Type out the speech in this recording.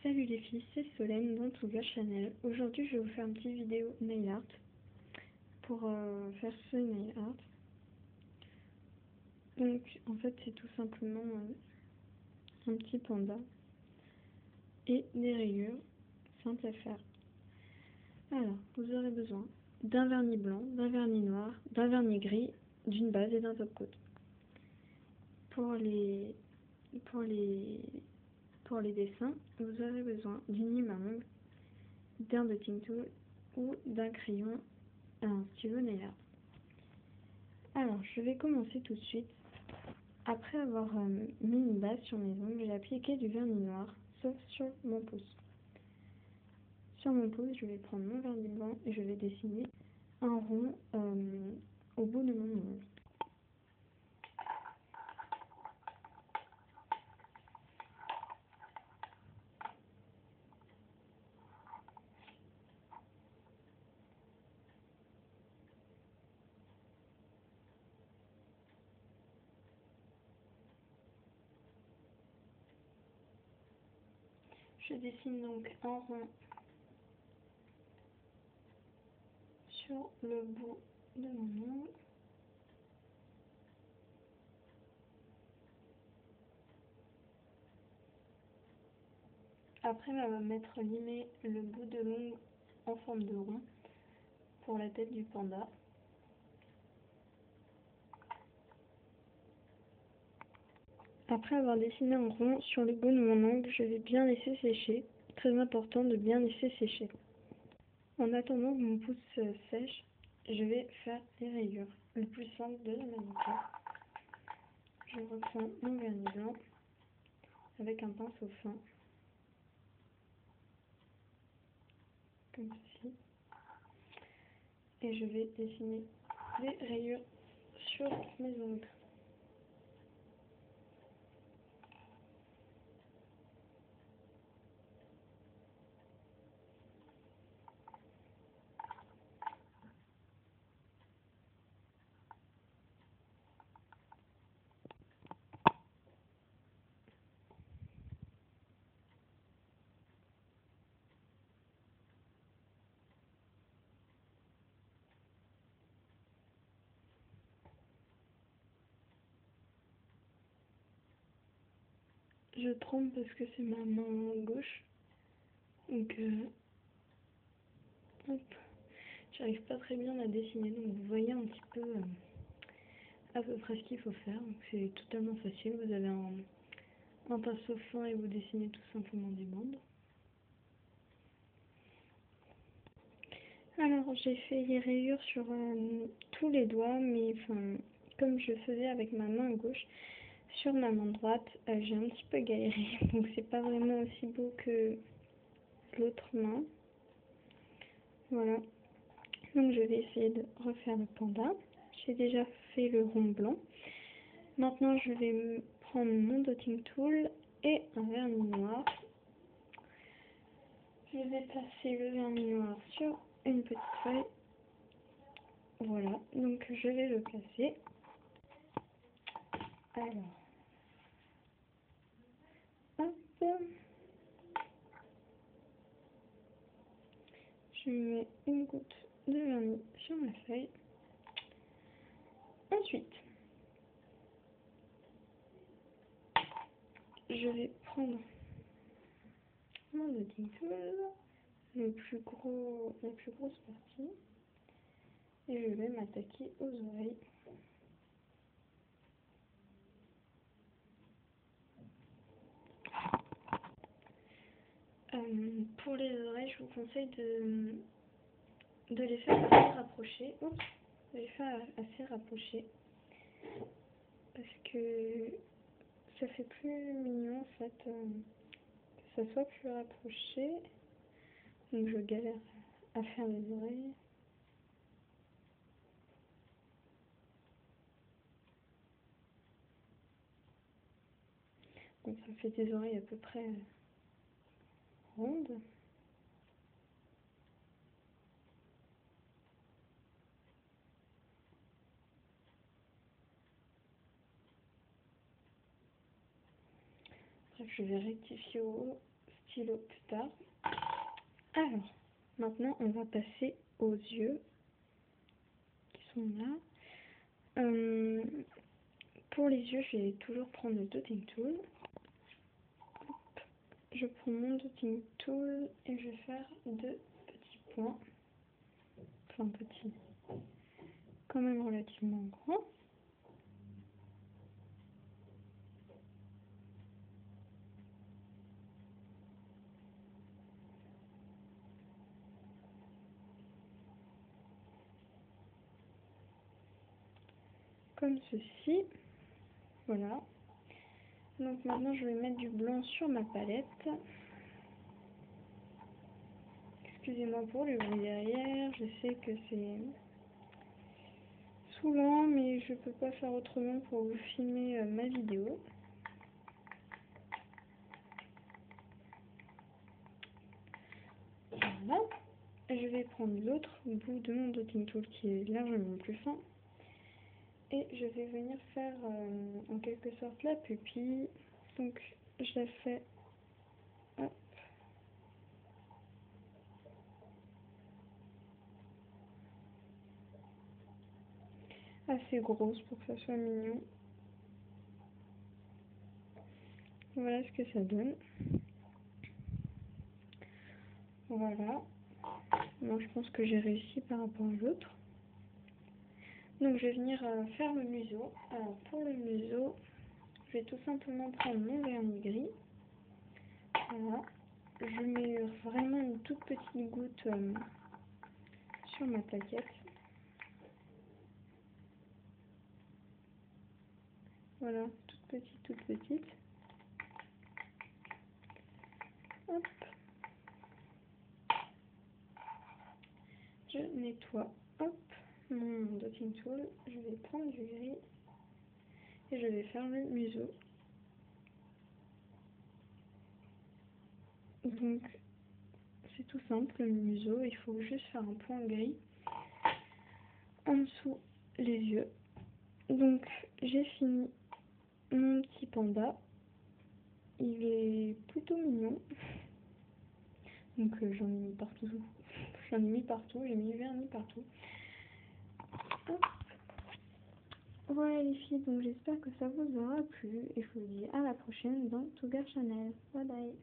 Salut les filles, c'est Solène dans Touga Channel. Aujourd'hui, je vais vous faire une petite vidéo nail art pour faire ce nail art. Donc, en fait, c'est tout simplement un petit panda et des rayures simples à faire. Alors, vous aurez besoin d'un vernis blanc, d'un vernis noir, d'un vernis gris, d'une base et d'un top coat. Pour les dessins, vous aurez besoin d'une lime à ongles, d'un dotting tool ou d'un crayon à un stylo nail art. Alors, je vais commencer tout de suite. Après avoir mis une base sur mes ongles, j'ai appliqué du vernis noir, sauf sur mon pouce. Sur mon pouce, je vais prendre mon vernis blanc et je vais dessiner un rond au bout de mon ongle. Je dessine donc un rond sur le bout de mon ongle. Après, on va limer le bout de l'ongle en forme de rond pour la tête du panda. Après avoir dessiné un rond sur le bout de mon ongle, je vais bien laisser sécher. Très important de bien laisser sécher. En attendant que mon pouce sèche, je vais faire les rayures. Le plus simple de la manucure. Je reprends mon vernis blanc avec un pinceau fin, comme ceci, et je vais dessiner des rayures sur mes ongles. Je trempe parce que c'est ma main gauche, donc j'arrive pas très bien à dessiner, donc vous voyez un petit peu à peu près ce qu'il faut faire. C'est totalement facile, vous avez un pinceau fin et vous dessinez tout simplement des bandes. Alors j'ai fait les rayures sur tous les doigts, mais comme je faisais avec ma main gauche, sur ma main droite, j'ai un petit peu galéré, donc c'est pas vraiment aussi beau que l'autre main. Voilà, donc je vais essayer de refaire le panda. J'ai déjà fait le rond blanc. Maintenant je vais prendre mon dotting tool et un vernis noir. Je vais placer le vernis noir sur une petite feuille. Voilà, donc je vais le placer. Alors, hop, je mets une goutte de vernis sur ma feuille. Ensuite, je vais prendre mon dotting tool, la plus grosse partie, et je vais m'attaquer aux oreilles. Pour les oreilles, je vous conseille de les faire assez rapprochées. Oups, de les faire assez rapprochées parce que ça fait plus mignon en fait, que ça soit plus rapproché. Donc je galère à faire les oreilles. Donc ça fait des oreilles à peu près rondes. Bref, je vais rectifier au haut, stylo plus tard. Alors, maintenant on va passer aux yeux qui sont là. Pour les yeux, je vais toujours prendre le dotting tool. Hop. Je prends mon dotting tool et je vais faire 2 petits points. Enfin petits, quand même relativement grands. Comme ceci. Voilà. Donc maintenant je vais mettre du blanc sur ma palette. Excusez-moi pour le bruit derrière, je sais que c'est saoulant mais je peux pas faire autrement pour vous filmer ma vidéo. Voilà. Je vais prendre l'autre bout de mon dotting tool qui est largement plus fin. Et je vais venir faire en quelque sorte la pupille. Donc je la fais hop, assez grosse pour que ça soit mignon. Voilà ce que ça donne. Voilà. Bon, je pense que j'ai réussi par rapport à l'autre. Donc je vais venir faire le museau. Alors pour le museau, je vais tout simplement prendre mon vernis gris. Voilà. Je mets vraiment une toute petite goutte sur ma plaquette. Voilà, toute petite, toute petite. Hop. Je nettoie, hop, mon dotting tool. Je vais prendre du gris et je vais faire le museau. Donc c'est tout simple, le museau, il faut juste faire un point gris en dessous les yeux. Donc j'ai fini mon petit panda, il est plutôt mignon. Donc j'en ai mis partout, j'ai mis du vernis partout. Hop. Voilà les filles, donc j'espère que ça vous aura plu et je vous dis à la prochaine dans Tougar Channel. Bye bye.